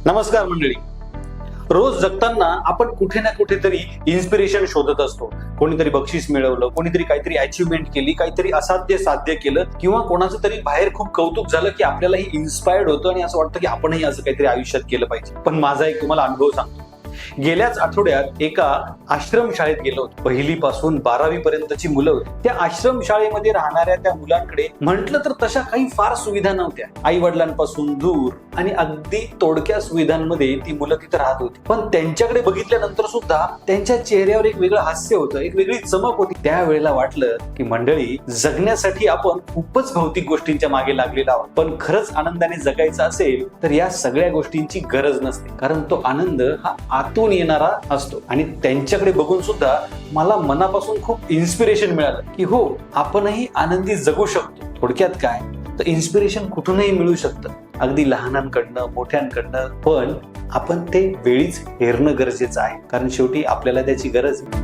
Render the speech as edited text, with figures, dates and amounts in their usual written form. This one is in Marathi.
नमस्कार मंडळी. रोज जगताना आपण कुठे ना कुठेतरी इन्स्पिरेशन शोधत असतो. कोणीतरी बक्षीस मिळवलं, कोणीतरी काहीतरी अचिव्हमेंट केली, काहीतरी असाध्य साध्य केलं, किंवा कोणाचं तरी बाहेर खूप कौतुक झालं की आपल्यालाही इन्स्पायर्ड होतं आणि असं वाटतं की आपणही असं काहीतरी आयुष्यात केलं पाहिजे. पण माझा एक तुम्हाला अनुभव सांगतो. गेल्याच आठवड्यात एका आश्रम शाळेत गेलो होतो. 1ली पासून 12वी पर्यंतची मुलं होती. त्या आश्रम शाळेमध्ये राहणाऱ्या त्या मुलांकडे म्हटलं तर तशा काही फार सुविधा नव्हत्या. आई वडिलांपासून दूर आणि अगदी तोडक्या सुविधांमध्ये ती मुलं तिथे राहत होती. पण त्यांच्याकडे बघितल्यानंतर सुद्धा त्यांच्या चेहऱ्यावर एक वेगळं हास्य होतं, एक वेगळी चमक होती. त्यावेळेला वाटलं की मंडळी, जगण्यासाठी आपण खूपच भौतिक गोष्टींच्या मागे लागलेलो आहोत. पण खरंच आनंदाने जगायचं असेल तर या सगळ्या गोष्टींची गरज नसते, कारण तो आनंद हा आतून येणारा असतो. आणि त्यांच्याकडे बघून सुद्धा मला मनापासून खूप इन्स्पिरेशन मिळालं की हो, आपणही आनंदी जगू शकतो. थोडक्यात काय तर इन्स्पिरेशन कुठूनही मिळू शकतं, अगदी लहानांकडनं मोठ्यांकडनं. पण आपण ते वेळीच हेरणं गरजेचं आहे, कारण शेवटी आपल्याला त्याची गरज आहे.